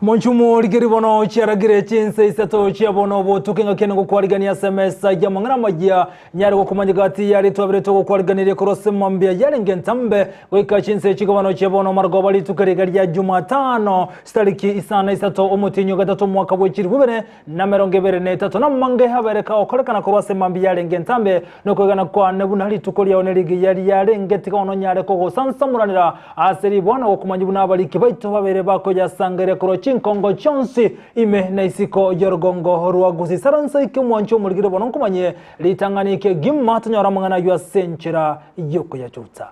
Monchumo ligiribono chiaragire Chinsa Isato chiabono botukinga kene gukwarigania SMS ya mangana majia nyari gokumanyigati yari twabire to gukwarigania kurose mambia yari ngentambe weka Chinsa chigabano chiabono margobali tukarigaria Jumatano stariki isana Isato omutinyo gatatu mwaka bw'ekiri bubere na 2023 na mange habereka okorekana kurose mambia yari ngentambe no kwegana kwa nebunali tukolia onerigi yari ngetika ono nyare ko gosansamuranira aseri bwana gokumanyibuna abaliki baito babere bako yasangere kuro Kongo chonsi ime na isiko yorgongo ruwa Gusii saransa iki mwancho muligire bono kumanye litanganike gimma tanyora mangana ywa senchira yoko ya chuta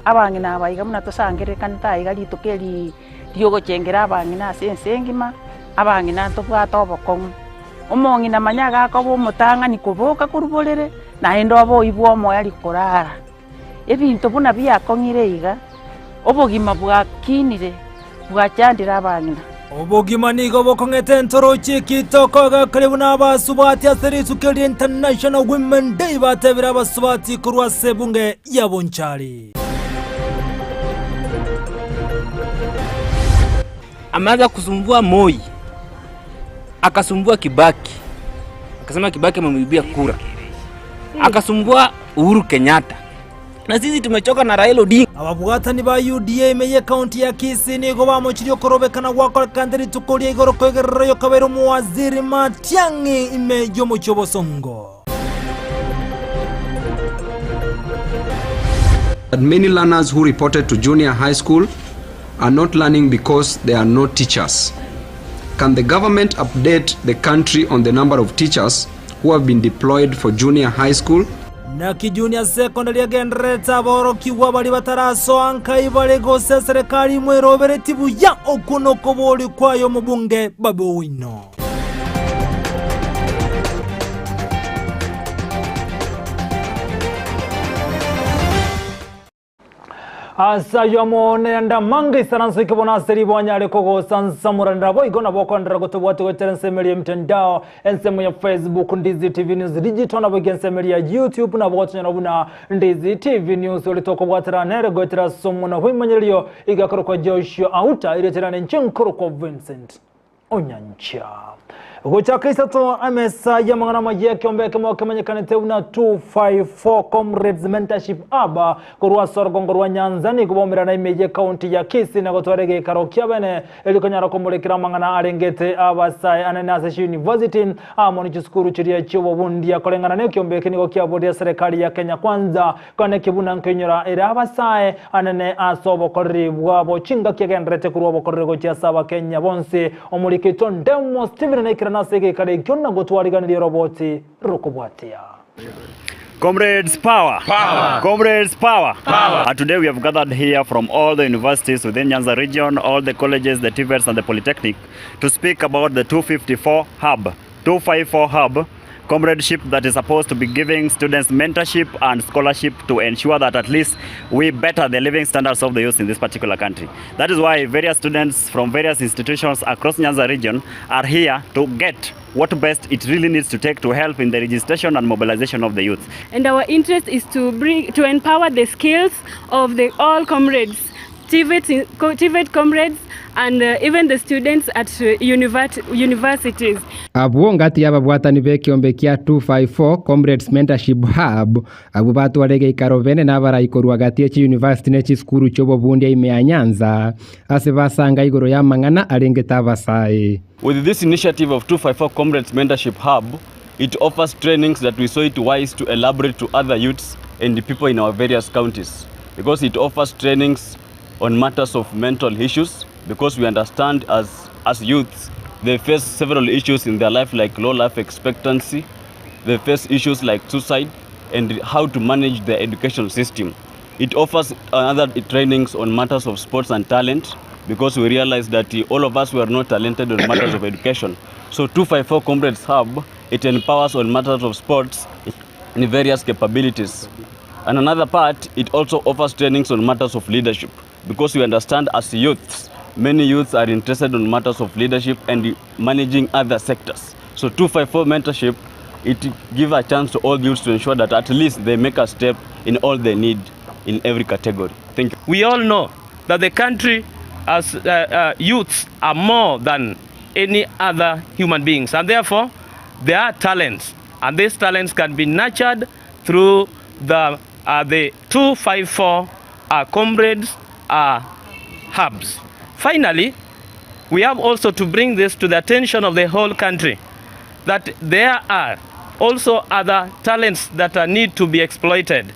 abangina abayiga muna tosangere kanta iga litokeli lyogo chengera abangina sensengima abangina tobwata obokong omongina manyaga akobo mutanga nikuboka kurubolere na endo abo ibwo moya likorara ebintu buna byakongire iga obogima bwakinire bwachandira abangina obogima nigo bokongete ntorochi kitoko gakare buna basubati aserisukeli International Women Day batebira basubati kurwa sebunge yabonchari amaza kusumbua Moi akasumbua Kibaki akasema Kibaki amemwibia kura akasumbua Uhuru Kenyatta na sisi tumechoka na Raila Odinga. Ababwatani ba UDA meye county ya Kisii nigo bamuchiriyo korobekana gwakora kandiri tukoria igoro kwegerero kabero muwaziri Matiang'i ime yomo chobosongo. Many learners who reported to junior high school are not learning because there are no teachers. Can the government update the country on the number of teachers who have been deployed for junior high school? Na kijunior secondary agendreta boro kiwa bali bataraso ankai bale gose serikali mwerobere tibu ya okunoko boli kwayo mubunge babo wino. Asa yamone anda mangi saranso ikibona seri bwanyale kogo sansamurandira bo igona bokondera gotobwate weterensemeli mtandao ensemo ya Facebook Ndizi TV News digital na bogensemeli ya YouTube na botanya buna Ndizi TV News olitoko bwatera nere gotera somo na hwimanyelio igakoro kwa Joshua Auta ireterane nchinkoro kwa Vincent Onyancha Gochaka Isato amesa ya mangana majia kiombe kama wakimanyekane teuna 254 Comrades Mentorship aba kurwa sorgongo rwa Nyanzani kubomera na imeje county ya Kisii na gotwarege karokia bene elikonyara komulekira mangana arengete abasai Ananase University amoni chiskuru chiria chibo bundi ya kolengana ne kiombe kiniko kia bodi ya serikali ya Kenya kwanza kone kibuna nkenyora era abasai anane asobo koribwa bo chinga kiagendrete kurwa bokorego chia saba Kenya bonse omulikito ndemo Steven na nasege kare kyonna gotwariganira roboti rokobwatia. Comrades power. Power. Comrades power. Power. Today we have gathered here from all the universities within Nyanza region, all the colleges, the TVETs and the Polytechnic to speak about the 254 hub comradeship that is supposed to be giving students mentorship and scholarship to ensure that at least we better the living standards of the youth in this particular country. That is why various students from various institutions across Nyanza region are here to get what best it really needs to take to help in the registration and mobilization of the youth. And our interest is to empower the skills of the all comrades, TVET comrades, and even the students at universities. Abwongati ababwatani bekiombe kia 254 Comrades Mentorship Hub abubatwarege ikarovene nabara ikorwa gati university nechi skuru chobo bundi ime Nyanza ase basanga igoro ya mangana arengeta abasai. With this initiative of 254 Comrades Mentorship Hub, it offers trainings that we saw it wise to elaborate to other youths and the people in our various counties, because it offers trainings on matters of mental issues, because we understand as youths they face several issues in their life like low life expectancy, they face issues like suicide and how to manage the education system. It offers other trainings on matters of sports and talent, because we realize that all of us were not talented on matters of education. So 254 Comrades Hub, it empowers on matters of sports in various capabilities. And another part, it also offers trainings on matters of leadership, because we understand as youths, many youths are interested in matters of leadership and managing other sectors. So 254 mentorship, it gives a chance to all youths to ensure that at least they make a step in all they need in every category. Thank you. We all know that the country as youths are more than any other human beings, and therefore there are talents, and these talents can be nurtured through the 254 comrades hubs. Finally, we have also to bring this to the attention of the whole country, that there are also other talents that need to be exploited.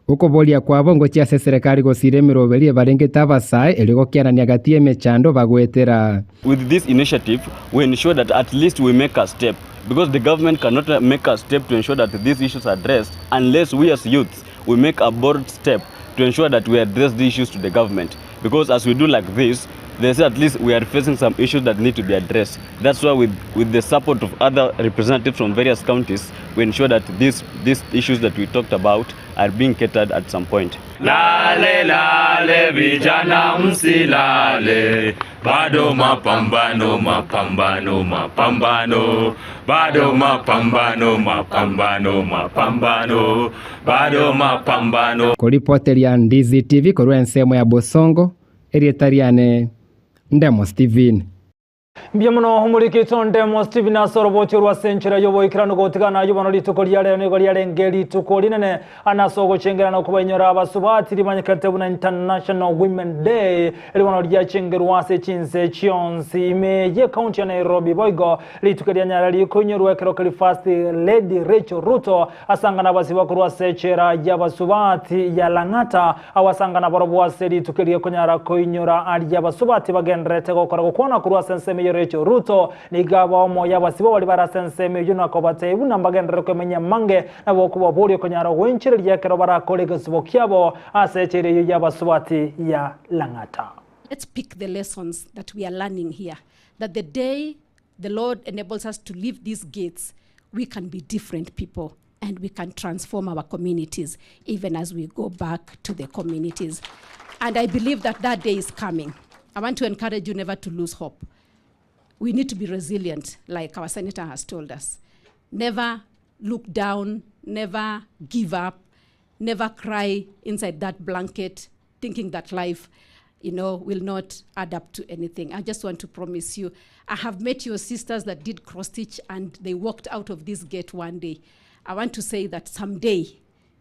Ukobolia kwabo ngo cia serikali gociremero berie barengeta abasai eligo kianania gatie mechando bagwetera. With this initiative, we ensure that at least we make a step, because the government cannot make a step to ensure that these issues are addressed unless we as youths we make a bold step to ensure that we address the issues to the government. Because as we do like this, they say at least we are facing some issues that need to be addressed. That's why with the support of other representatives from various counties, we ensure that these issues that we talked about are being catered at some point. Lale lale vijana msilale, bado mapambano mapambano mapambano, bado mapambano mapambano mapambano, bado mapambano. Kuripoteria Ndizi TV korwa ensemo ya Bosongo erietariane Ndemo Steven. Biamuno humuriki Ndemo Steven asoroboti rwa senchera yobo ikirano gotigana yobano litukoria lero nego lyarengeri tukolinene anasogo chengerana kubanyora abasubati limanyakate buna International Women Day elibano lyachengerwa se Chinsa chionsi imeje county ya Nairobi boygo litukoria nyarali kunyurwa kero kali first lady Rachel Ruto asangana basiba kurwa sechera y'abasubati ya Langata awasangana barobwa seri tukoria kunyara kunyura ali y'abasubati bagendrete gukora gukona kurwa senseme Rachel Ruto nigaba omo yabasibo bali barasenseme yuno akobate ibuna mbagendere kwemenya mange nabo kuba buri kunyara wenchire lyakero barakole sibo kyabo asechere yabasubati ya Langata. Let's pick the lessons that we are learning here, that the day the Lord enables us to leave these gates, we can be different people and we can transform our communities even as we go back to the communities. And I believe that that day is coming. I want to encourage you never to lose hope. We need to be resilient, like our senator has told us. Never look down, never give up, never cry inside that blanket, thinking that life, will not add up to anything. I just want to promise you, I have met your sisters that did cross-stitch and they walked out of this gate one day. I want to say that someday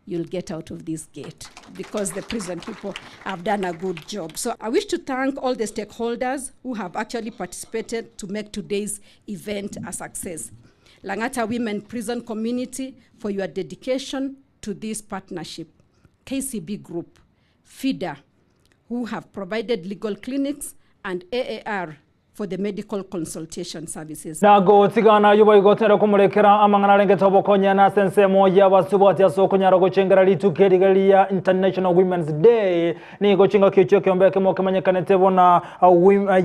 you'll get out of this gate because the prison people have done a good job. So I wish to thank all the stakeholders who have actually participated to make today's event a success. Langata Women Prison Community for your dedication to this partnership. KCB Group, FIDA, who have provided legal clinics, and AAR for the medical consultation services. Nago tigana yuba igotera kumurekera amangana rengeta bokonya na sense moja basubati asokonya rago chengera litukerigalia International Women's Day ni gochinga kicho kyombe kemo kemanyekane bona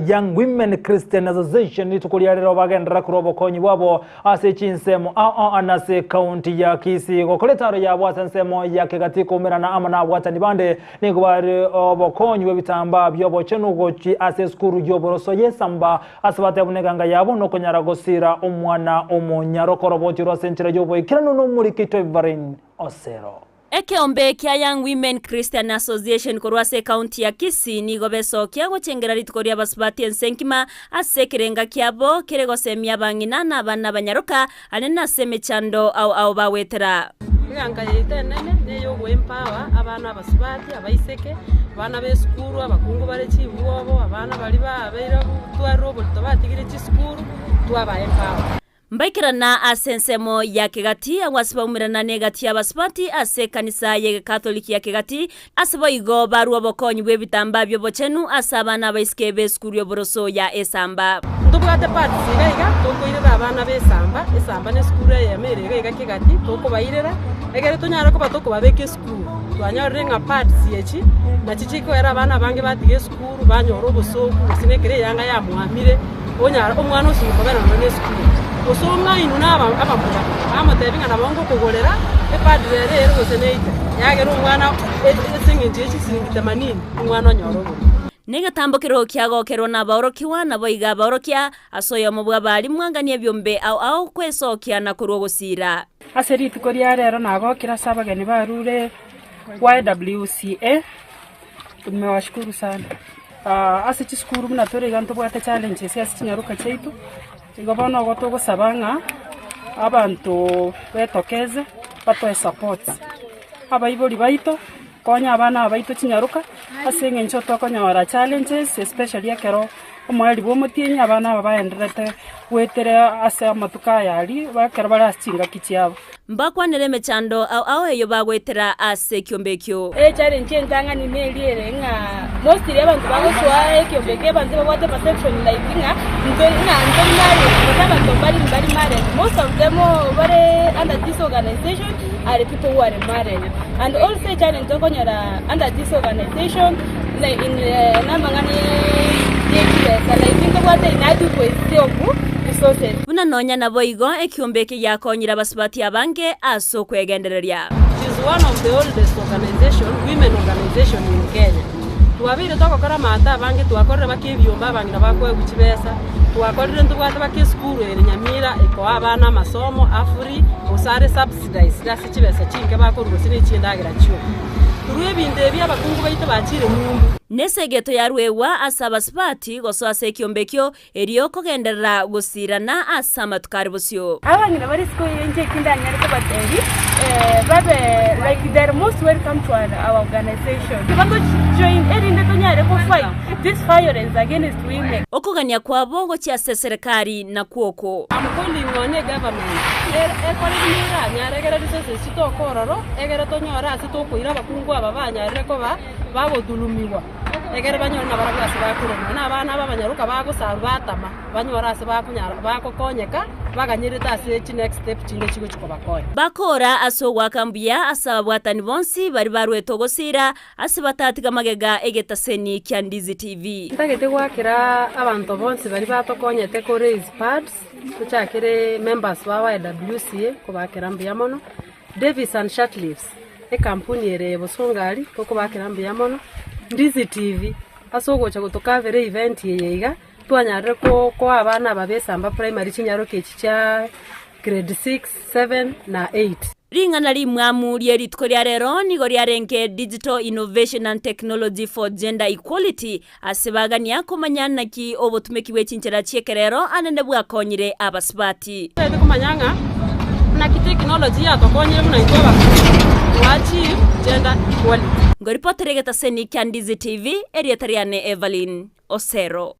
Young Women Christian Association litukulia rero bagendera kurobo konyi wabo ase chinsemo anase county ya Kisii gokoletaro ya bwa sense moja kegati kumera na amana bwata nibande ni gubare obokonyi webitamba byobo chenugochi ase skuru yoboroso yesamba asabate abuneganga yabo no konyara gosira umwana omonyaro koroboti rwa senchera yobo ikirano no muri kito Varin Osero. Ekeombe kia Young Women Christian Association korwase county ya Kisii ni gobeso kia gochengera litukoria basubati ensenkima asekerenga kiabo kirego semia bangina na bana banyaroka anena semechando au bawetera. Nganga yitenene neyo empower abana basubati abaiseke abana b'eskuru abakungu bare chibuobo abana bali babeira twaro bolto batigire chiskuru twaba empower. Mbaikirana asensemo ya kegati awasiba umirana negati ya basubati ase kanisa ye katoliki ya kegati asiba igo barua bokonyi bwebitamba byobochenu asabana baiskebe skuru yoboroso ya esamba. Tubwate parts igaiga tokoirera abana esamba ne skuru ya mere igaiga kegati toko bayirera egere tonyara ko batoko babeke skuru twanyorere nga parts yechi na chichiko era abana bange batige skuru banyoro bosoku sinekere yanga ya muamire onyara omwana osuko bana ne skuru osonga inuna abamura amatebinga nabongo kugorera epadre rero goseneite yagera umwana esinginje chisingi 80 umwana nyoro nega tambokero kiagokero na baorokiwa na boiga baorokia asoyo mubwa bali mwanganie byombe au kwesokia na kurogosira aseri tukoria rero nagokira sabageni barure YWCA Tumewashukuru sana. Asi chikuru mnatore ganto bwate challenges ya sinyaruka chaitu. Igobana gotogo sabanga abantu betokeze batoe support. Abayiboli baito konya abana abaito chinyaruka asenge nchoto konya challenges especially akero omwali bomotienya abana babaenderete wetere ase amatuka yali bakero barachinga kichiabo mbakwanire mechando au eyo bagwetera ase kyombekyo challenge ntanga ni meliere nga mostly abantu bagoswa kyombeke banze babwate perception like nga bari married. Most of them are under this organization are people who are married, and also challenge tokonyara under this organization like in namangani like into what they nadu kwesyoku resources buna nonya nabo igo ekyombeke yakonyira basubati abange aso kwegendereria. It is one of the oldest women organization in Kenya. Tuwabire tokokora mata abange tuwakorera bakebyomba abangira bakwe kuchibesa tuwakorera ntubwate bakeskuru ere Nyamira eko abana amasomo afuri osare subsidize dasi chibesa chinke bakorwa sine chindagira cyo turuye binde bya bakungu bayite bakire mundu nesegeto yarwewa asaba spati gosoase ekyombekyo eriyo kogenderera gusirana asama tukaribusyo abangira bari sko yenje kindanya ariko bateri babe like they're most welcome to our organization. Kibango join eri ndetonyare ko fight this violence against women. Okugania kwabo ngo cyase serikali na kuoko. Amukondi ngone government. Ekolera nyaregera resources chitokororo egera tonyora asitokuira bakungu ababanyarire ko babodulumiwa. Egera banyona barabasi bakurona na abana babanyaruka bagosaru batama banyora ase bakunyara bakokonyeka baganyirita ase next step chinde chigo chikobakoya. Bakora aso wakambia asaba bwatani bonsi bari barweto gosira ase batatiga magega egetaseni kya Ndizi TV. Ntagete gwakira abantu bonsi bari batokonyete ko raise pads tuchakire members ba WCA ko bakira mbya mono Davis and Shirtleaves kampuni ere bosongali ko bakira mbya mono Ndizi TV asogocha gutokavere event yeiga twanyarire ko abana babesamba primary chinyaro kechicha grade 6 7 na 8 ringana rimwamu ryeritko rya rero nigo ryarenke Digital Innovation and Technology for Gender Equality asibagania komanyana ki obotumekiwe chinchera chiekerero anene bwakonyire abasibati kumanyanga na technology atokonyire muna itoba wachi gender equality ngoripoterega seni kya Ndizi TV erietariane Evelyn Osero.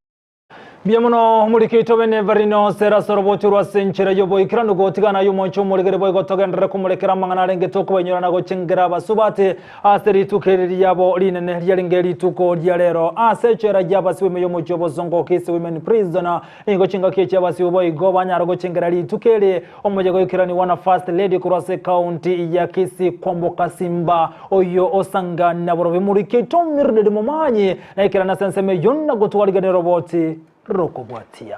Biamuno murikito bene varino sera sorobochurwa senchera yobo ikirano gotigana yumoncho muregere boy gotogendere kumurekera mangana renge toko banyura nago chengera basubate aseri tukereri yabo linene ryalingeri tuko ryalero asechera yabasiwe meyo mujobo zongo Kisii women prisoner ingo chinga keche abasiwe boy go banyara go chengera litukere omoje go ikirani wana first lady kurase county ya Kisii kwamboka Simba oyo osanga naboro murikito mirde mumanyi na ikirana senseme yonna gotwaliga roboti rokobwatia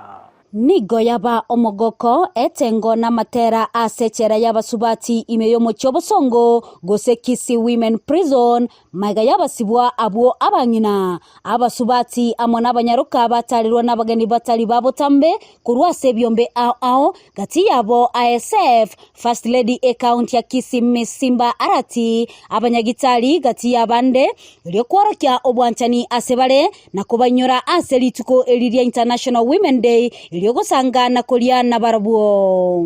nigo yaba omogoko etengo na matera asechera yabasubati imeyo mochobo songo gose Kisii women prison maiga yabasibwa abo abangina abasubati amona abanyaruka batalirwa nabageni batali babo tambe kurwase byombe ao gati yabo ASF first lady account ya Kisii Misimba arati abanyagitali gati yabande lyokworokia obwanchani asebale na kubanyora aselituko eliria International Women Day Yogo sanga na kolia na barabuo.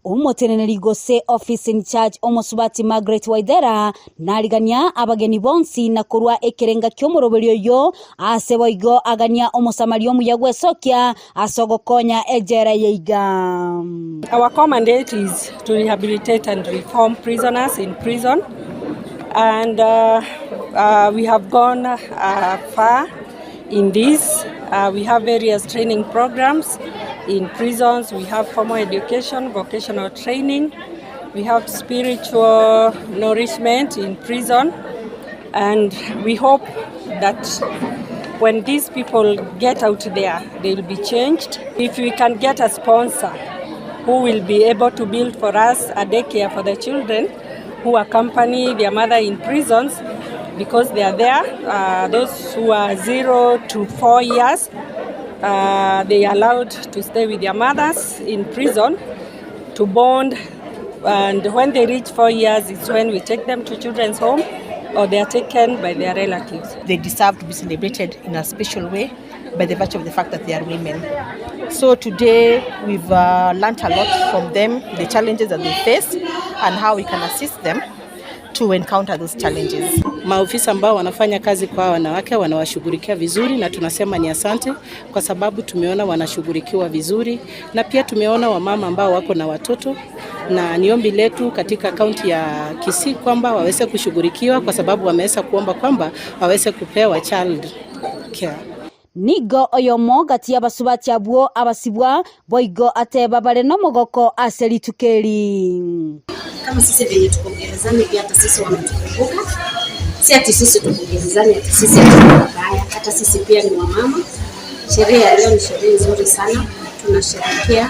Umuteneneri gose office in charge omosubati Margaret Waidera naligania abageni bonsi na kurwa ekerenga kyomoroberyo yo aseboigo agania omosamario muyagwe sokia asogokonya ejera yeiga. Our mandate is to rehabilitate and reform prisoners in prison, and we have gone far in this. We have various training programs in prisons. We have formal education, vocational training. We have spiritual nourishment in prison. And we hope that when these people get out there, they'll be changed. If we can get a sponsor who will be able to build for us a daycare for the children who accompany their mother in prisons because they are there. Those who are 0 to 4 years, they are allowed to stay with their mothers in prison to bond. And when they reach 4 years, it's when we take them to children's home or they are taken by their relatives. They deserve to be celebrated in a special way by the virtue of the fact that they are women. So today we've learned a lot from them, the challenges that they face and how we can assist them to encounter those challenges. Maofisa ambao wanafanya kazi kwa wanawake wanawashughulikia vizuri na tunasema ni asante kwa sababu tumeona wanashughulikiwa vizuri na pia tumeona wamama ambao wako na watoto na niombi letu katika kaunti ya Kisii kwamba waweze kushughulikiwa kwa sababu wameweza kuomba kwamba waweze kupewa child care. Nigo oyomo gati y'abasubati abuo abasibwa boigo ateba bare no mogoko aselitukeli. Kama sisi venye tukongerezane pia hata sisi wanatukumbuka. Si ati sisi tukongerezane ati sisi tunabaya, hata sisi pia ni wamama. Sherehe ya leo ni sherehe nzuri sana. Tunasherehekea.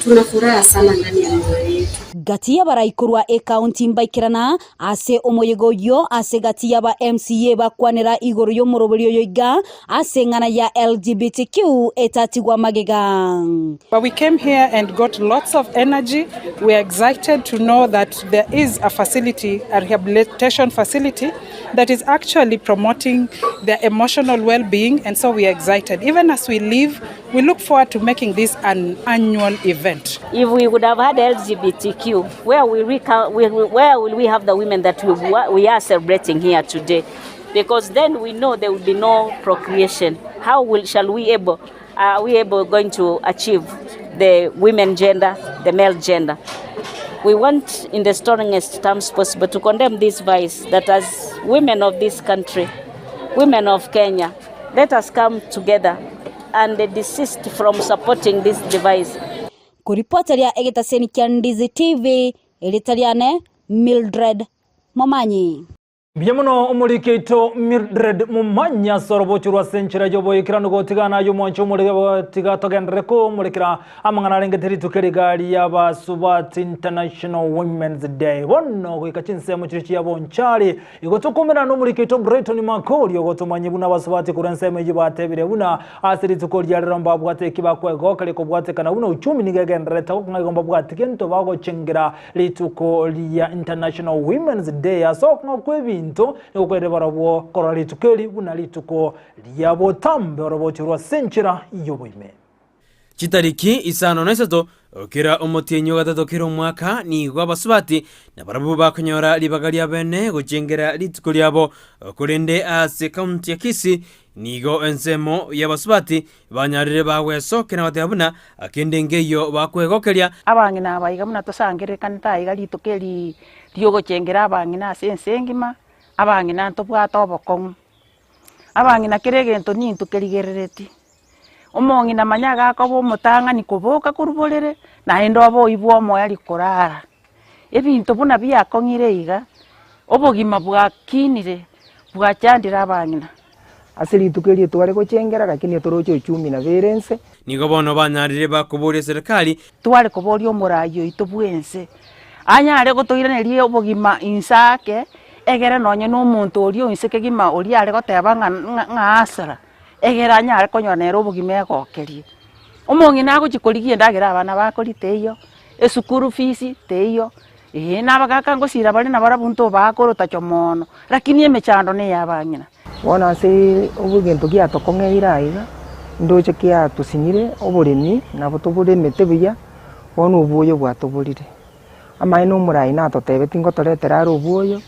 Tuna furaha sana ndani ya moyo yetu. Gati y'abaraikorwa county mbaikirana ase omoyego yo ase gati y'aba MCA bakwanira igoro yo murobori yo iga ase ngana ya LGBTQ etatigwa magega. But we came here and got lots of energy. We are excited to know that there is a facility, a rehabilitation facility that is actually promoting their emotional well-being, and so we are excited. Even as we leave, we look forward to making this an annual event. If we would have had LGBTQ, where will we have the women that we are celebrating here today? Because then we know there will be no procreation. Are we going to achieve the women gender, the male gender? We want, in the strongest terms possible, to condemn this vice that as women of this country, women of Kenya, let us come together and desist from supporting this device. Kuripoteria egetaseni kia Ndizi TV, elitariane Mildred Momanyi. Biamuno umurikeito Mildred Mumanya sorobochurwa senchira jobo ikirano gotigana y'umoncho muri tigatogendreko murikira amangana rengeteri tukerigali yaba Subat International Women's Day bonno kwika Chinsa mu kirichi yabo nchali igotokomera no murikeito Brighton Makoli yogotomanye buna basubati kurenseme yibatebire buna asiri tukolya ramba bwate kibakwego kaliko bwate kana buna uchumi nigegendreta ngagomba bwate kento bago chengira lituko lya International Women's Day asokwa kwebi into ukwere barabo korali tukeli bunalituko lyabo tambe robochirwa senchira yoboime Chitariki isano na Isato okira omotienyo gatatu kiro mwaka ni gwabasubati na barabu bakonyora libagalia bene gochengera lituko lyabo okurende ase county ya Kisii nigo ensemo y'abasubati banyarire bagweso kena batabuna akendengeyo bakwegokeria abangina abayiga muna tosangere kanita iga litukeli lyogochengera abangina sensengima abangina ntobwata obokong abangina kiregento ni ntukerigerereti omongina manyaga akobo mutanga ni kuboka kurubolere na endo abo ibwo moya likorara ebintu buna byakongire iga obogima bwakinire bwachandira abangina asili tukeli tware gochengera lakini torocho uchumi na verense nigo bono banyarire bakubure serikali tware kobori omurayo itobwense anyare gotoirenerie obogima insake egere nonye n'omuntu ori onseke gima ori are goteba ng'asara egere anyare konyonera obogima egokerie omong'ina agochikorigie ndagera abana bakori teiyo esukuru fees teiyo nabagaka ngosira bari nabara bunto bakorota chomono lakini emechando ne yabanyina wona se obugento kia tokong'eira iga ndoche kia tusinyire oboremi nabo toboremete buya wona obuoyo bwatoborire amae n'omurai natotebe tingotoretera ari obuoyo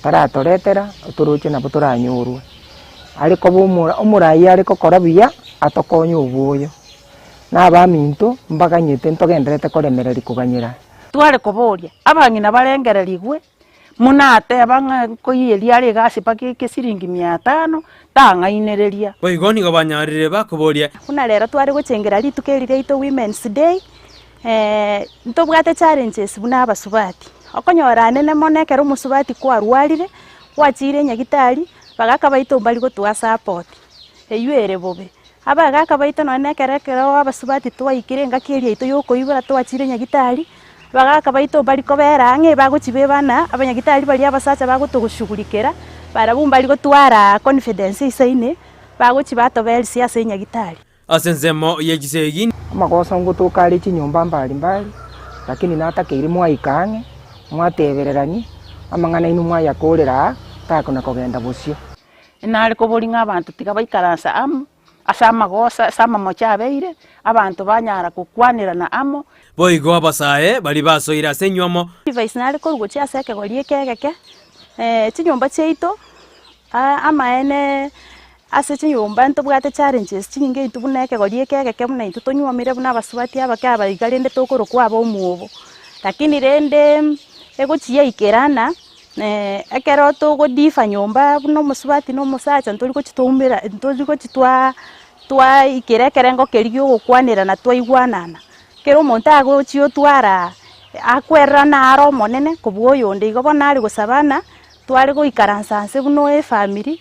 taratoretera otoroche nabo toranyorwa ariko omurai ariko kora buya atokonya obuoyo nabaminto mbaganyete ntogenderete koremereri kuganyira tware koboria abang'ina barengererigwe munate abanga koyeli ari gasi pakike siringi 500 tang'ainereria boigoni go banyarire bakuboria una rero tware gochengera litukerire ito Women's Day ntobwate challenges buna abasubati okonyora nene monekero musubati kwarwarire wachire nyagitari bagaka baito bali gotwa support eyuere bobe aba gakabaito no nekerekero abasubati twaikirenga kiria ito yoko ibura twachire nyagitari bagakabaito bari kobera nge baguchibe bana abanyagitari bari abasacha bagutugushugurikira barabumba ari gutwara confidence isaine baguchibato belsi ase nyagitari asenzemo yegisegi amagosa ngutukari chinyumba mbali lakini natakiri mwaikange mwatebererani amangana inu mwayakorera takona kogenda busio inari kuburinga abantu tigabaikaransa amu asa magosa sama mochabeire abantu banyara kukwanirana amo boigo abasae bali basoira senywamo vice nari kurugucha seke gorie kegeke chinyumba cheito amaene ase chinyumba ntubwate challenges chinyinge itubuneke gorie kegeke muna itutonywamire buna basubati abakaba igarende tokoro kwaba omuobo lakini rende egochiye ikerana ekero togo difa nyumba no musubati no musacha ntori ko chitumbira ntori ko chitwa ikirekerengo kerigyo gukwanira na twaigwanana kero montago chio twara akwerana aro monene kubwoyo ndigo bonari gusabana twari go ikaransanse buno family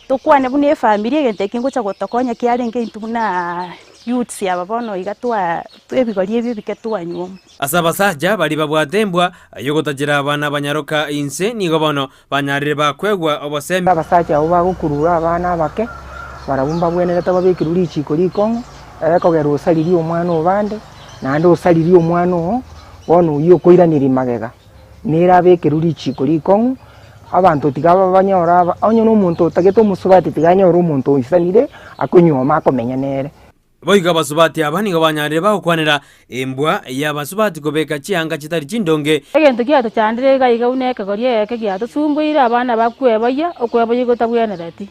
tukwane buno family egente kingo cha gotokonya kiarenge intuna youths yababono igatwa twebigorie bibiketwa nyuma asabasaja bali babwatembwa yogotajira abana banyaroka inse nigo bono banyarire bakwegwa obosembe abasaja abo bagukurura abana bake barabumba bwenere tababikiruri ichiko likongo ekogera usaliri omwana obande nande usaliri omwana ono yo koiraniri magega nira bekiruri ichiko likongo abantu tigaba banyora onyo no muntu tageto musubati tiganyora omuntu isanire akonyoma akomenya nere boiga basubati abani gabanyarire bakwanira embwa ya basubati kobeka chianga chitari chindonge egento kiato chandire gaiga uneka gorie eke kiato sumbuira abana bakwebaya okwebaya gotabwenereti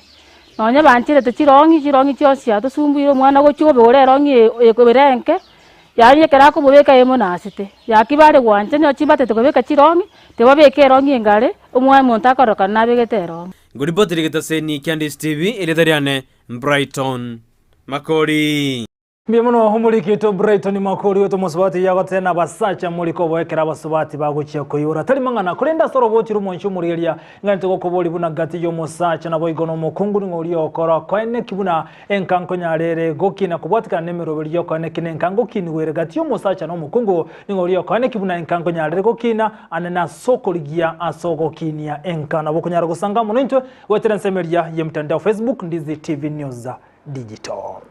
nonya banchire chirongi chiosi ato sumbuira mwana gochobe orerongi ekweberenke yaye kerako bobeka emonasite yakibare gwanje nyo chibate tokobeka chirongi tebabeke erongi engare omwana muntu akoroka nabegete erongi ngoripotire getaseni Candice TV eretariane Brighton Makori Mbimuno humurikito Brighton Makori wetu musubati yago tena basacha muliko boekera basubati baguchiye kuyura tali mangana kurenda soro bochiru monshu muriria ngante ko koboli buna gati yo musacha na boigono mukungu ngori okora kwene kibuna enkanko nyarere gokina kubwatika nemero biri yokone kine enkango kinwere gati yo musacha no mukungu ngori okone kibuna enkanko nyarere gokina anena soko ligia asoko kinia enkana bokunyara gusanga muno into wetera nsemeria ye mtandao Facebook Ndizi TV News Digital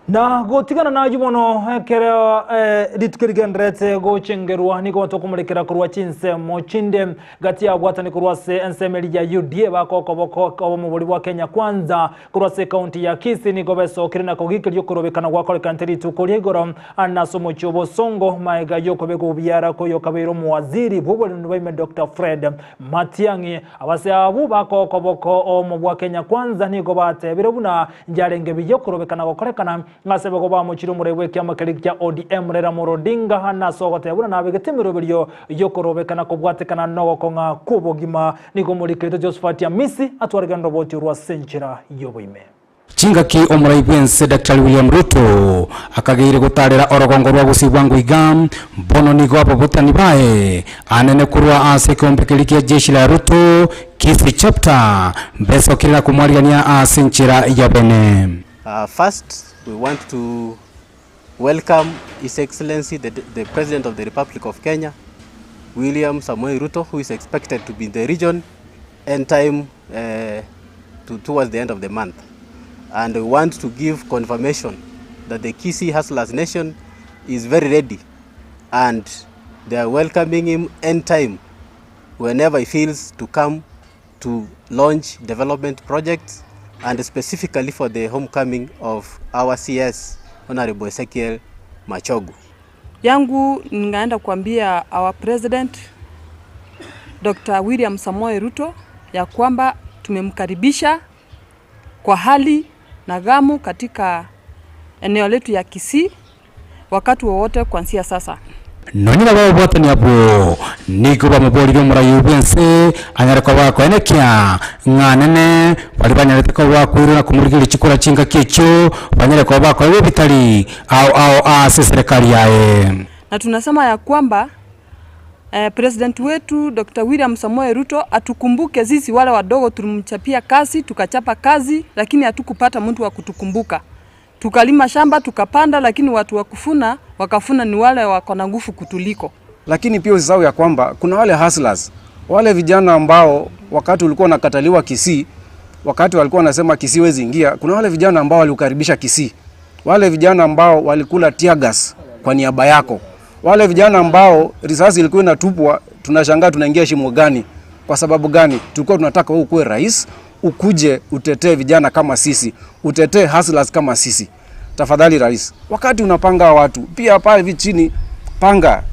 na gotigana na jubono kera ritukirigendrete gochengerwa niko tokumulekera kurwa Chinsa mochinde gati ya bwatani kurwa se ensemeli ya UDA bakoko mu buli wa Kenya kwanza kurwa se county ya Kisii niko beso kirina kogike lyokorobekana gwa kole kanteri tukolyegoro anasomo chobo songo maiga yokobego byara ko yokabero mu waziri bubole ndwaime Dr. Fred Matiang'i abase abu bakoko mu bwa Kenya kwanza niko batebere buna njarenge byokorobekana gokorekana ngasebe ko bamuchiro murewe kyamakali kya ODM rera murodinga hana sogote buna nabegetemero biryo yokorobekana kubwatekana no konga kubogima niko muri Kreto Josephat ya Misi atwarigando boti rwa senchira yoboime Chingaki omurai Vincent Dr. William Ruto akageire gutarira orogongo rwa Gusii igam bono nigo abobutani bae anene kurwa ase kombekelikia jeshi la Ruto Kisii chapter beso kila kumwariania ase nchira ya bene. First, we want to welcome His Excellency the President of the Republic of Kenya, William Samoei Ruto, who is expected to be in the region anytime towards the end of the month. And we want to give confirmation that the Kisii Hustlers Nation is very ready and they are welcoming him anytime, whenever he feels to come to launch development projects, and specifically for the homecoming of our CS, Honorable Ezekiel Machogu. Yangu ningaenda kuambia our President Dr. William Samoei Ruto ya kwamba tumemkaribisha kwa hali na gamu katika eneo letu ya Kisii wakati wowote kuanzia sasa. Nonyira babo botani abo niko bamuboliro murayu bense anyarako bako enekia nganene bali banyarete ko bakwirira kumurigira chikora chinga kecho banyarako bako ebo bitali au serikali yae. Na tunasema ya kwamba President wetu Dr. William Samoei Ruto atukumbuke sisi wale wadogo tulimchapia kazi tukachapa kazi lakini hatukupata mtu wa kutukumbuka. tukalima shamba tukapanda, lakini watu wakafuna ni wale wako na nguvu kutuliko. Lakini pia usisahau ya kwamba kuna wale hustlers, wale vijana ambao wakati ulikuwa unakataliwa Kisii, wakati walikuwa wanasema Kisii wezi ingia, kuna wale vijana ambao waliukaribisha Kisii. Wale vijana ambao walikula tear gas kwa niaba yako. Wale vijana ambao risasi ilikuwa inatupwa, tunashangaa tunaingia shimo gani? Kwa sababu gani? Tulikuwa tunataka wewe ukuwe rais, ukuje utetee vijana kama sisi, utetee hustlers kama sisi. Tafadhali rais, wakati unapanga watu, pia hapa hivi chini panga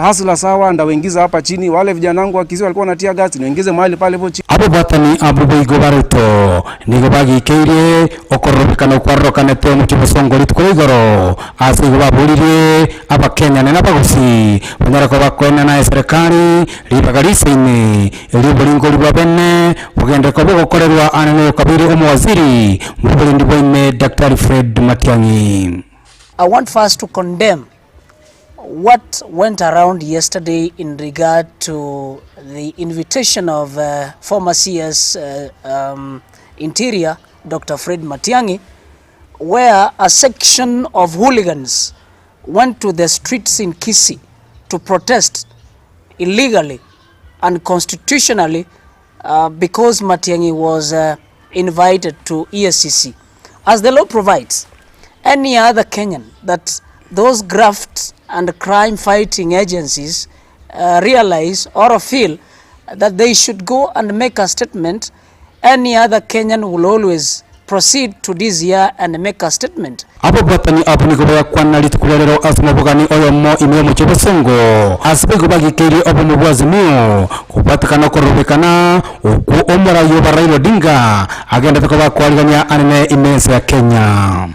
hustlers hawa ndawaingiza hapa chini. Wale vijana wangu wa Kisii walikuwa wanatia gasi, niingize mahali pale hapo chini. Abo batani abo bigo baruto nigo bagikeire okorobekana kwarrokanete mu kibosongo litkoigoro asigo babulire aba Kenya na Gusii banyara ko bakwena na serikali libagalise ine libulingo libabene bugende ko bokorerwa anene kabiri omwaziri mu bulindi bwene Dr. Fred Matiang'i. I want first to condemn what went around yesterday in regard to the invitation of former CS Interior, Dr. Fred Matiang'i, where a section of hooligans went to the streets in Kisii to protest illegally and constitutionally because Matiang'i was invited to EACC. As the law provides, any other Kenyan that those graft and crime fighting agencies realize or feel that they should go and make a statement, any other Kenyan will always proceed to this year and make a statement. Abo batani apu niko baya kwana litukulelero asma bugani oyo mo ime mu kibosongo asibe bagikiri obo mu bwazimio kupatikana korobekana uko omara yo Raila Odinga agenda ko bakwaliganya anene imense ya Kenya.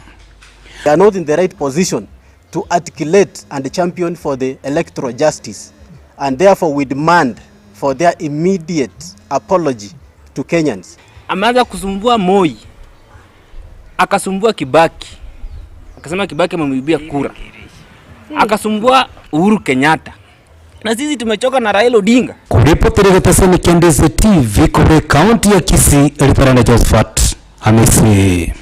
They are not in the right position to articulate and champion for the electoral justice, and therefore we demand for their immediate apology to Kenyans. Ameanza kusumbua Moi, akasumbua Kibaki, akasema Kibaki amemwibia kura, akasumbua Uhuru Kenyatta, na sisi tumechoka na Raila Odinga. Kuripotere gateseni Ndizi TV kore county ya Kisii Eliparana Josephat Amisi.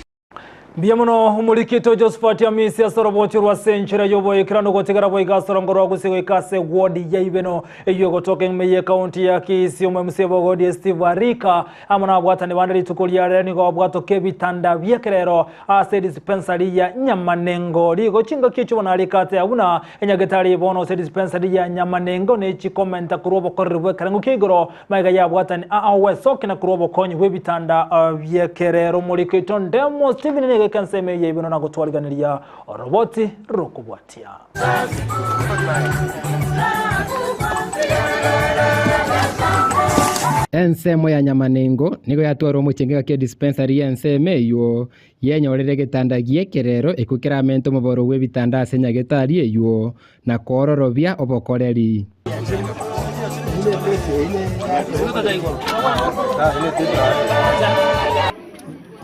Biamuno umurikito Josephat Amisi asorobochirwa senchira yobo ikirano gotegera boiga sorongoro gusigo ikase ward ya ibeno eyo gotoke meye county ya Kisii umemsebo godi Steve Arika amana bwatane bandari tukulia reni go bwato kebitanda byekerero ase dispensary ya Nyamanengo ligo chinga kicho na alikate abuna enyagetari bono se dispensary ya Nyamanengo ne chikomenta kurobo korrwe karangu kigoro maiga ya bwatane awesoke na kurobo konyi webitanda byekerero murikito ndemo Steven kanseme yebino na gutwaliganiria roboti rokubwatia ensemo ya Nyamanengo nigo yatwaro muchengeka ke dispensary ya enseme yo yenyorere gitanda giekerero ikukiramento muboro we bitanda asenya getari yo na kororobia obokoreri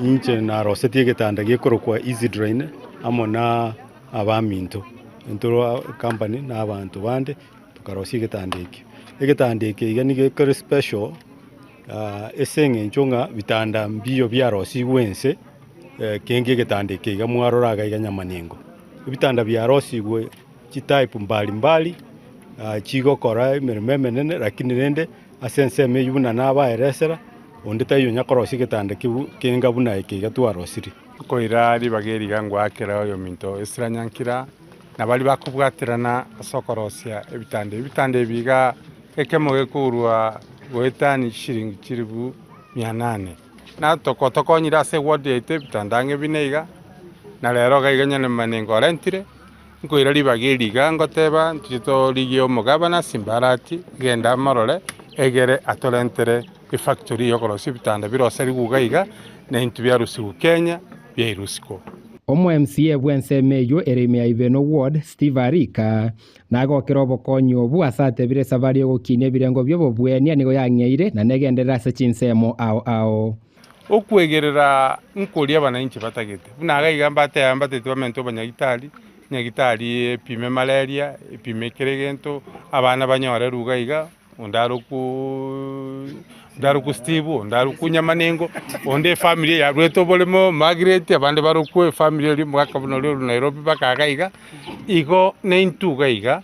inche na rosetie gitanda gikoro kwa easy drain amona abaminto entoro company na abantu bande tukarosie gitanda iki igani gikore special esenge nchonga bitanda mbiyo bya rosi wense kenge gitanda iki gamwaroraga iga Nyamanengo bitanda bya rosi gwe type mbali chigokora merememe nene lakini nende asense meyuna naba eresera ondeta yo nyakorosi gitanda kinga buna ikiga twarosiri koira ribageri gangwa akera yo minto esranyankira nabali bakubwatirana sokorosia ebitande biga ekemo gekurwa goetani shiringi chiribu 800 na tokonyira se ward ete bitandange bineiga na lero gaiganya ne Manengo rentire koira ribageri gangoteba ntito ligio mugabana simbarati genda marole egere atolentere factory yokorosi bitanda biroseri gugaiga na intu byarusigu Kenya byirusiko omo MCA bwensemeyo eremia ibeno ward Steve Arika nago kirobo konyo bu asate bire sabari gokinya birengo byo bwenia nigo yanyeire na negendera se Chinsemo ao okwegerera nkoria bananchi batagete bunaga igamba twamento nyagitali epime malaria epime kiregento abana banyore rugaiga ndaruku Steve ndaruku Nyamanengo onde family ya Rweto bolemo Margaret abande baruku family ri mwaka buno ri Nairobi bakagaiga igo neintuga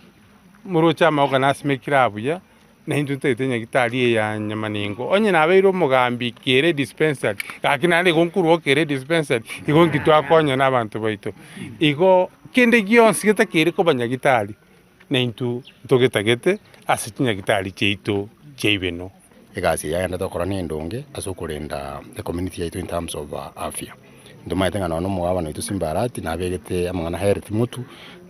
murocha mauga nasimekira abuya neintunte nyagitari ya Nyamanengo onye nabeiro mugambi kere dispensary kakinande gonkuru kere dispensary igo ngitwakonya n'abantu baito igo kende gionsi gitakere ko banyagitari neintu ntogitagete asitinya gitari cheito cheibeno egasi yaenda tokora ni ndonge asukurinda the community yaitu in terms of afya ndumaite ngana no mwaba no itusimbarati nabegete amangana health mutu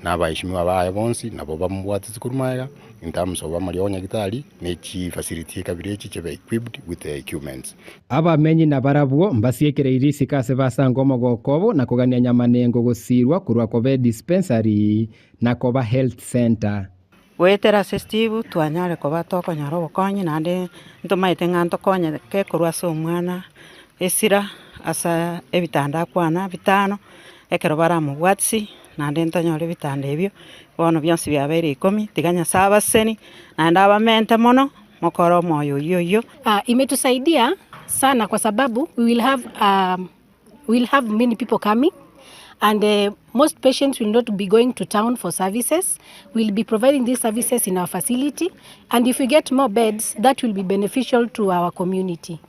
nabaishimiwa bae bonsi nabo bamubwati zikurumaga in terms of amarionya gitari nechi facility kabirechi chebe equipped with the equipments abamenyi na barabwo mbasiekere irisi kase basango mogokobo na kugania Nyamanengo gusirwa kurwa kobe dispensary na koba health center wetera sestivu twanyare koba toko nyaro konyi nande ntumaite nganto konye ke kurwa so mwana esira asa ebitanda kwana bitano ekero baramu bwatsi nande ntanyore bitanda ebyo bono byonsi byabere 10 tiganya saba seni nande abamente mono mokoro moyo yoyo imetusaidia sana kwa sababu we will have many people coming. And most patients will not be going to town for services. We'll be providing these services in our facility. And if we get more beds, that will be beneficial to our community.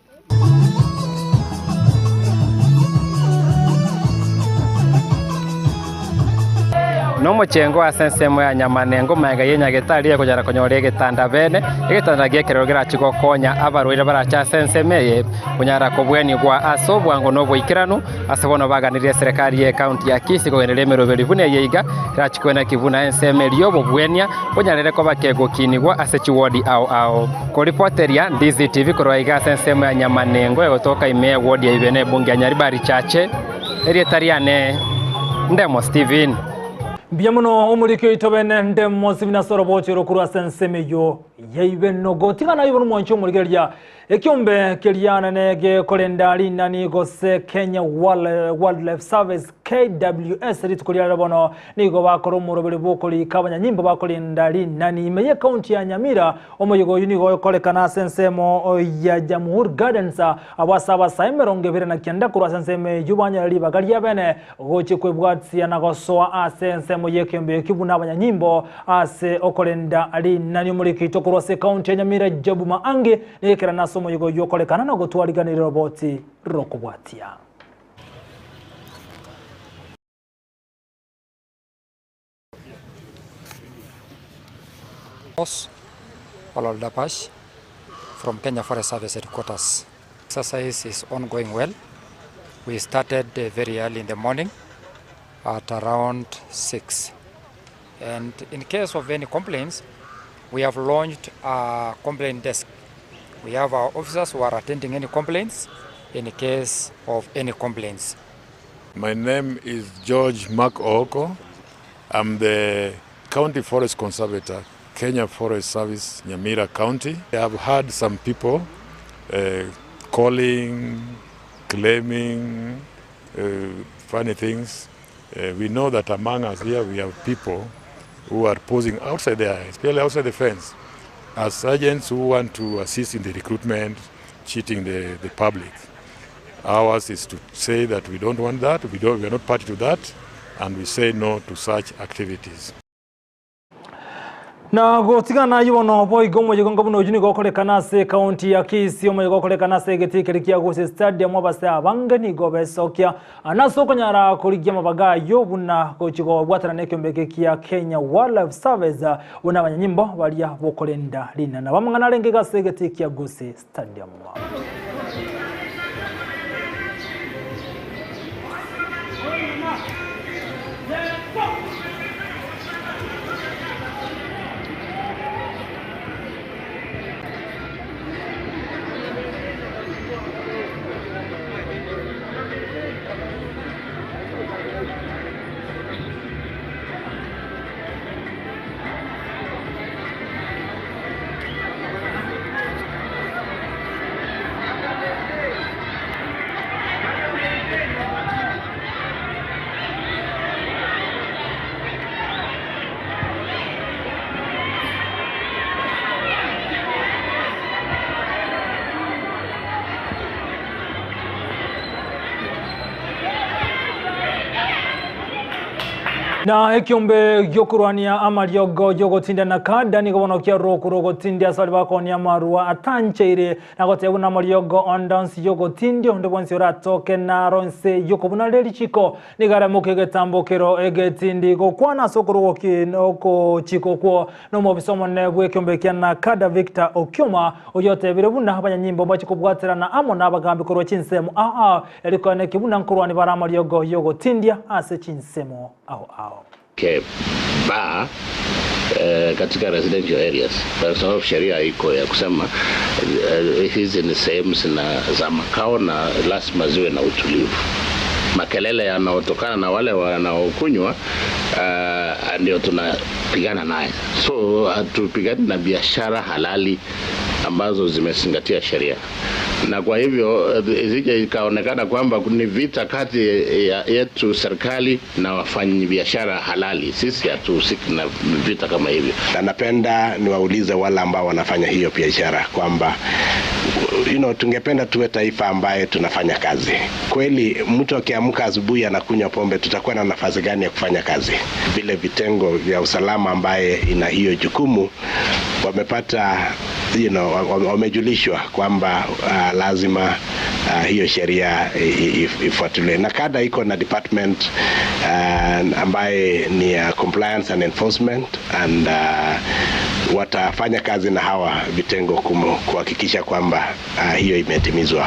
no muchengo asensemo ya Nyamanengo maiga yenya getaria kujara konyore getanda bene egitanda gekero girachigo konya abarwire baracha sensemeye kunyara kobweni gwa aso bwango no bwikirano asebono baganirie serikali ya county ya Kisii kugenere meroberi bune yeiga irachikwena kivuna ensemerio bobwenia kunyarere ko bakego kinigwa asechi wodi ao ko reporteria Ndizi TV korwaiga sensemo ya Nyamanengo egotoka ime wodi ya ibene bunge ya Nyaribari chache erietariane Ndemo Steven Biamuno umurikyo itobene Ndemo Steven asorobochero kurwa sensemeyo yeibeno gotingana ibonu mwancho murigeria ekyombe keliana nege kolendali nani gose Kenya Wildlife Service KWS ritukuliara bono nigo bakoro murobere bokoli kabanya nyimbo bakolendali nani meye county ya Nyamira omoyigo yunigo kolekana sensemo ya Jamhuri Gardens abasaba saimeronge bere na kyanda kurwa senseme yubanya liba galia bene gochi kwebwatsi anagosoa asensemo yekembe kibuna abanya nyimbo ase okolenda ali nani murikito kurwa se county ya Nyamira jabuma ange nekera nasomo yigo yokolekana na gotwaliganira roboti rokubwatia Dapash from Kenya Forest Service headquarters. Exercise is ongoing well. We started very early in the morning at around 6. And in case of any complaints, we have launched a complaint desk. We have our officers who are attending any complaints in case of any complaints. My name is George Mark Oko. I'm the County Forest Conservator, Kenya Forest Service, Nyamira County. I have had some people calling, claiming funny things. We know that among us here we have people who are posing outside there, especially outside the fence, as sergeants who want to assist in the recruitment, cheating the public. Ours is to say that we don't want that, we are not party to that, and we say no to such activities. Na gotigana yibono boy gomo yigonga buno jini gokolekana se county ya Kisii omo yigokolekana se getikirikia gose stadium abase abangani gobesokia anasoko nyara kurigia mabaga yobuna kochigo bwatana nekyombe kia Kenya Wildlife Service una banyanyimbo balia bokolenda lina na bamangana lengega se getikia gose stadium. Na ekiombe gyokurwania amariogo yogotinda na kada ni gobono kia rokuro gotindia sali bakonia marua atancheire na gotebu na amariogo ondansi yogotindio ndebonsi oratoke na ronse yokobuna leri chiko ni gara mukege tambokero egetindi gokwana sokoro gokinoko chiko kwo no mobisomo nebwe ekiombe kia na kada Victor Okyoma oyote birebuna abanyanyimbo bachikobwatira na amo nabagambi korwa Chinsemo elikone kibuna nkurwani bara amariogo yogotindia ase Chinsemo ba katika residential areas kwa sababu sheria iko ya kusema hizi ni sehemu za makao na lazima ziwe na utulivu. Makelele yanayotokana na wale wanaokunywa ndio tunapigana naye. So hatupigani na biashara halali ambazo zimezingatia sheria. Na kwa hivyo isije ikaonekana kwamba ni vita kati yetu serikali na wafanyabiashara halali. Sisi hatuhusiki na vita kama hivyo. Na napenda niwaulize wale ambao wanafanya hiyo biashara kwamba tungependa tuwe taifa ambaye tunafanya kazi. Kweli mtu akiamka asubuhi anakunywa pombe, tutakuwa na nafasi gani ya kufanya kazi? Vile vitengo vya usalama ambaye ina hiyo jukumu wamepata wamejulishwa kwamba lazima hiyo sheria ifuatiliwe. Na kada iko na department ambaye ni compliance and enforcement and watafanya kazi na hawa vitengo kuhakikisha kwamba hiyo imetimizwa.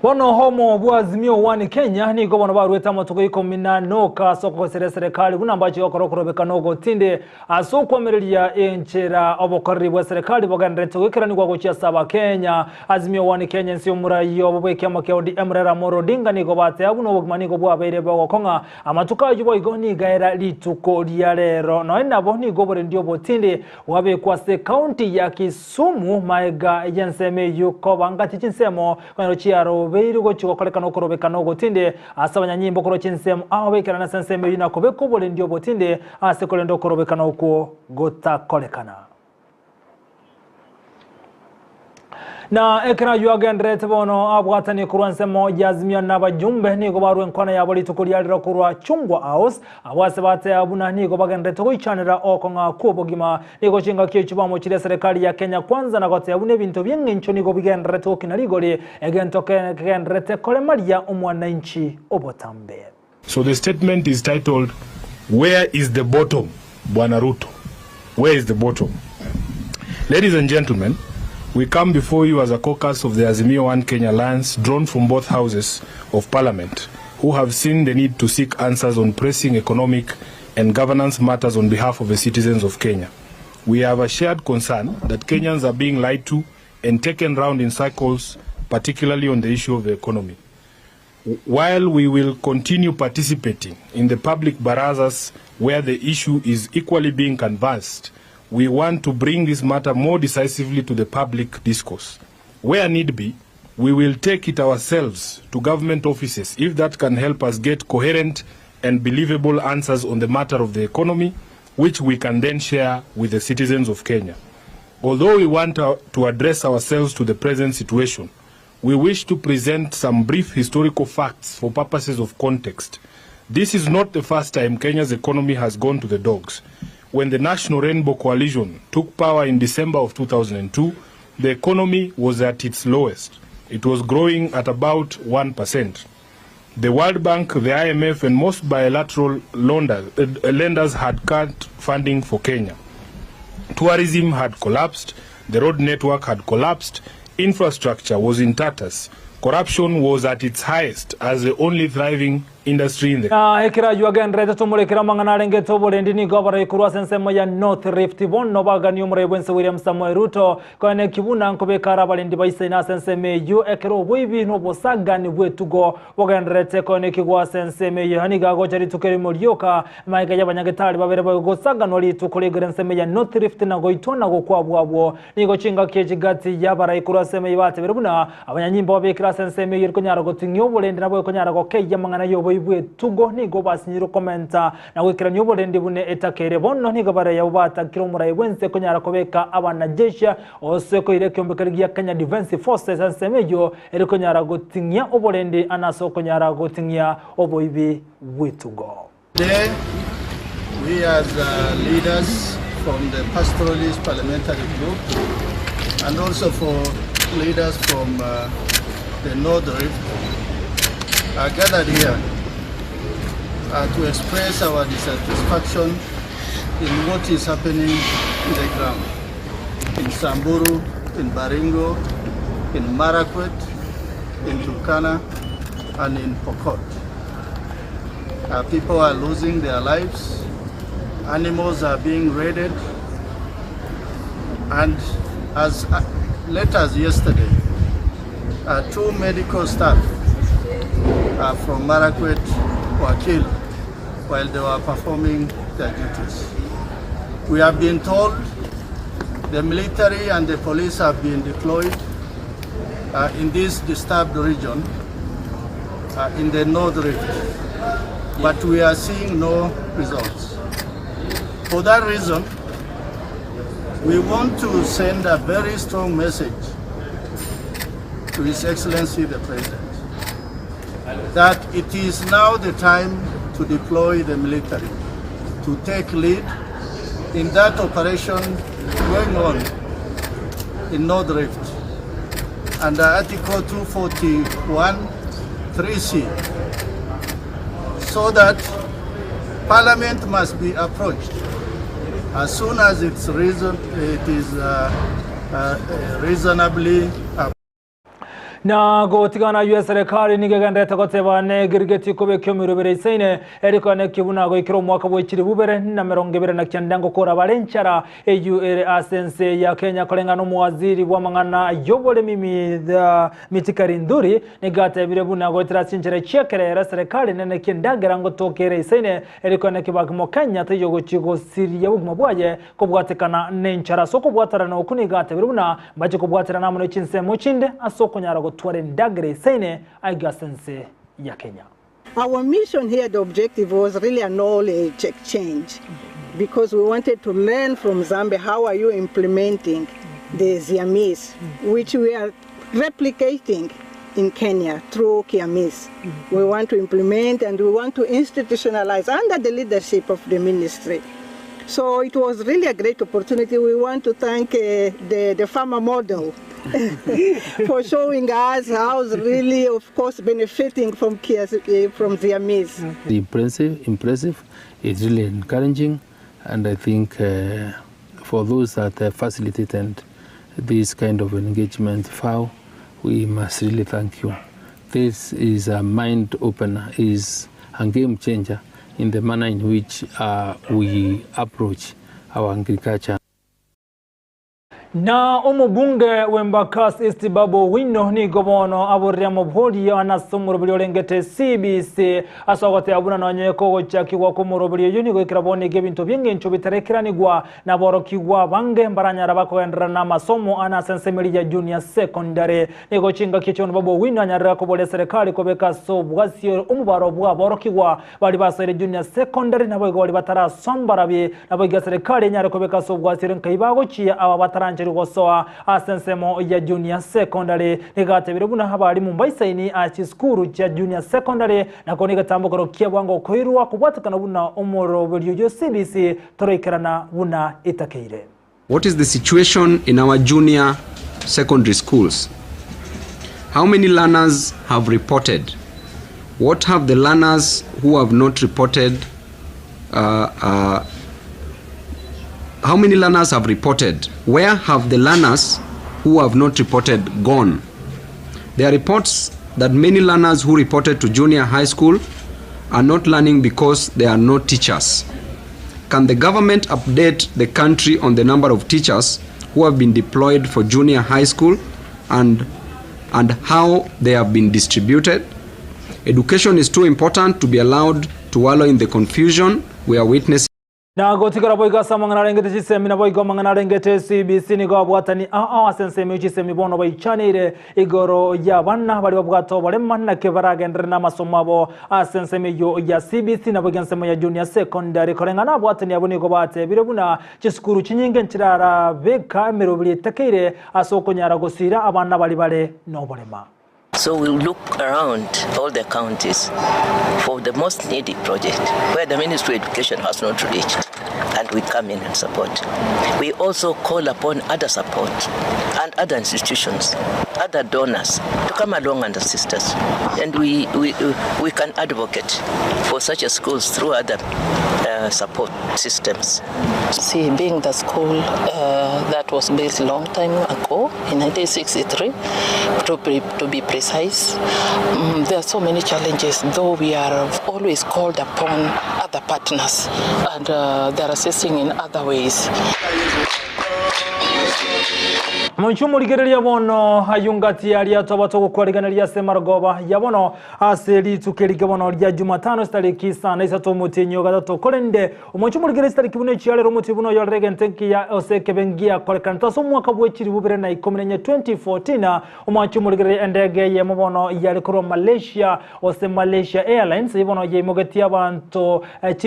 Bono homo bwazimio wani Kenya ni gobono barweta matuko iko minanoka soko serikali kuna ambacho yokorokorobe nogo tinde asokwemereria enchera obokori bwa serikali boganreto gikira ni kwa gochia saba Kenya azimio wani Kenya nsio murayo bobeke amakeodi emrera moro dinga ni gobate abuno bogmaniko bwabeire bogokonga amatuka yubo igoni gaera lituko lya lero no enabo ni gobore ndio botinde wabe kwa se county ya Kisumu maega yenseme yuko bangati Chinsemo kwa chiaro beiru gochiko kolekana okorobekana ogotinde asabanyanyimbo koro Chinsemo bekana na senseme yina kobeko bole ndio botinde asekolendo okorobekana okwo gotakolekana. Na ekra yuagendre tebono abwatani kurwansemo yazimia n'abajumbe nigo barwe nkwana yabo litukulyalira kurwa Chungwa House abwase bate abuna nigo bagendre toyichanira okonga kubogima nigo chinga kichubamo chile serikali ya Kenya kwanza na gote abune bintu byingincho nigo bigendre tokinarigoli egentoke gendre tekole maria omwananchi obotambe. So the statement is titled, "Where is the bottom, Bwana Ruto? Where is the bottom?" Ladies and gentlemen, we come before you as a caucus of the Azimio One Kenya Alliance, drawn from both houses of parliament, who have seen the need to seek answers on pressing economic and governance matters on behalf of the citizens of Kenya. We have a shared concern that Kenyans are being lied to and taken round in circles, particularly on the issue of the economy. While we will continue participating in the public barazas where the issue is equally being canvassed, we want to bring this matter more decisively to the public discourse. Where need be, we will take it ourselves to government offices if that can help us get coherent and believable answers on the matter of the economy, which we can then share with the citizens of Kenya. Although we want to address ourselves to the present situation, we wish to present some brief historical facts for purposes of context. This is not the first time Kenya's economy has gone to the dogs. When the National Rainbow Coalition took power in December of 2002, the economy was at its lowest. It was growing at about 1%. The World Bank, the IMF, and most bilateral lenders had cut funding for Kenya. Tourism had collapsed, the road network had collapsed, infrastructure was in tatters, corruption was at its highest as the only thriving industry in the ekira yuagendre tumulekira mangana renge tobole ndini gobara ikurwa sensemo ya North Rift bono bagani umrebwense William Samoei Ruto kone kibuna nkobekara balindi baisina senseme yu ekero bwibi no bosagani bwetugo bogendre tekone kigwa senseme yani gago chari tukeri molioka maika yabanyagetari babere bagosagano litukulegere senseme ya North Rift na goitona gokwabwabwo nigo chinga kejigati yabara ikurwa senseme yibate berubuna abanyanyimbo babekira senseme yirko nyara gotingyo bolendi nabo konyara gokeya mangana yobo ibwe tugo nigo basinyiro komenta na wekira nyobole ndibune etakere bonno nigo bare yabata kiromura ibwense konyara kobeka abanajesha oseko ile kyombekari ya Kenya Defense Forces ansemejo eri konyara gotingya obolendi anaso konyara gotingya oboibi bwetugo. Today We as leaders from the pastoralist parliamentary group and also for leaders from the North Rift are gathered here to express our dissatisfaction in what is happening in the ground. In Samburu, in Baringo, in Marakwet, in Turkana, and in Pokot. People are losing their lives, animals are being raided, and as late as yesterday, 2 medical staff from Marakwet were killed while they were performing their duties. We have been told the military and the police have been deployed in this disturbed region in the North Rift, but we are seeing no results. For that reason, we want to send a very strong message to His Excellency the President that it is now the time to deploy the military, to take lead in that operation going on in North Rift under Article 241 3C, so that Parliament must be approached as soon as it is reasonably na gotigana US serikali nigegandeta gotebane girigeti kubekyo mirubere isaine eriko ne kibuna go ikiro mwaka bwekiri bubere na 2029 gukora barenchara EUR asense ya Kenya kolengano muwaziri wa mangana yobole mimi da mitikarinduri nigate birebuna go tirasinchire chekere serikali nene kindagera ngo tokere isaine eriko ne kibagimo Kenya tayogo chigo siriya buguma bwaye kubwatekana nenchara soko bwatarana okunigate birebuna baje kubwaterana muno Chinsa muchinde asoko nyarago Our mission here, the objective was really a knowledge exchange because we wanted to learn from Zambia how are you implementing the Ziamis, which we are replicating in Kenya through Kiamis. We want to implement and we want to institutionalize under the leadership of the ministry. So it was really a great opportunity. We want to thank the farmer model for showing us how really, of course, benefiting from Ziamis. Impressive. It's really encouraging, and I think for those that facilitated this kind of engagement, FAO, we must really thank you. This is a mind opener, is a game changer in the manner in which we approach our agriculture. Na omubunge w'Embakasi East Babo Wino ni gobono aburya mubholi anasumuro byolengete CBC asogote abuna nanyeko gochakirwa ko murobiri yuni gokirabone gebintu byengencho bitarekiranirwa naborokirwa bange mbaranyara bakoendera na masomo anasensemeli ya junior secondary nego chinga kichono Babo Wino anyarira ko bole serikali ko bekaso bwasio umubaro bwa borokirwa bali basere junior secondary nabo goli batarasombarabe nabo ga serikali nyare ko bekaso bwasire nkayibago chiya aba bataranje gosoa asensemo ya junior secondary nigatebire buna habari mumbayisaini achiskuru cha junior secondary nako nigatambukoro kyabwango koirwa kubwatakana buna umuro byo CBC toroikerana buna itakeire. What is the situation in our junior secondary schools? How many learners have reported? What have the learners who have not reported how many learners have reported? Where have the learners who have not reported gone? There are reports that many learners who reported to junior high school are not learning because there are no teachers. Can the government update the country on the number of teachers who have been deployed for junior high school and how they have been distributed? Education is too important to be allowed to wallow in the confusion we are witnessing. Na gotikara boiga samangana rengete chisemi na boiga mangana rengete CBC ni go bwatani asensemi chisemi bono baichanire igoro ya bana bali babwato bale manna ke baragendera na masomo abo asensemi yo ya CBC na bogensemo ya junior secondary korengana bwatani aboni go bate birebuna chiskuru chinyinge ntirara beka merobili takeire asoko nyara gosira abana bali bale no bolema. So we'll look around all the counties for the most needy project where the Ministry of Education has not reached, and we come in and support. We also call upon other support and other institutions, other donors to come along and assist us, and we can advocate for such a schools through other support systems. See, being the school that was built a long time ago in 1963, to be precise, there are so many challenges, though we are always called upon other partners and they're assisting in other ways. Munchumuligereria bono hayungati ali atobato kukwariganira Semargoba yabono aseri tukeriga bono lya Jumatano stari Kisii na Isato mutinyo gatatu kolende umunchumuligere stari kibuno cyalero mutibuno yorege ntenki ya oseke bengia kolekanta so mwaka bwekiri bubere na 2014 umunchumuligere endege ye mubono yali kuro Malaysia ose Malaysia Airlines ibono ye mogeti abantu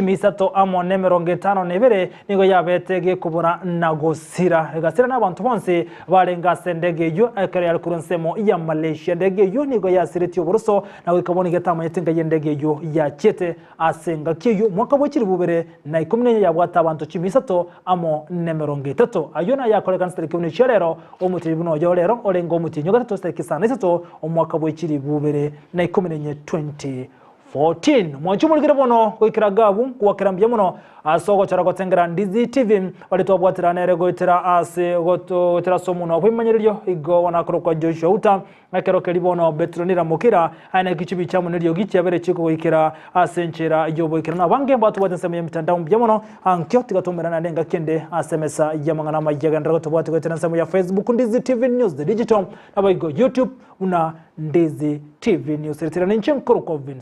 Isato amo nemero 5 nebere nigo yabetege kubura nagosira gasira n'abantu bonse barenga sendege yo akari kuronsemo ya Malaysia ndege yo nigo yasireti oburuso nawe kaboni gatama yetenga yendege yo ya chete asenga kiyo mwaka bwekiri bubere na 10 yabwata abantu Isato amo nemero 3 ayona yakoleka stari kimwe cyerero omutibuno yo rero orengo umutinyo gatatu stari Kisii na Isato omwaka bwekiri bubere na 10 2014 mwanchumuligire bono kwikiragabu kuwakirambye muno asogo charagotengera Ndizi TV walitobwatira nerego itira ase goto itira somuno kwimanyiriyo igo wanakoro kwa Joshua Auta nakero kelibono Betronira Mukira ana kichibi chamu niriyo gicyabere chiko kwikira asenchera yobo ikira nabange batu batensemye mitandao mbyemono ankyo tigatomera nandenga kende asemesa yamangana majaga ndago tobwati kwetena nsemo ya Facebook Ndizi TV News the digital nabayigo YouTube una Ndizi TV News itira ninche nkoro kwa Vincent.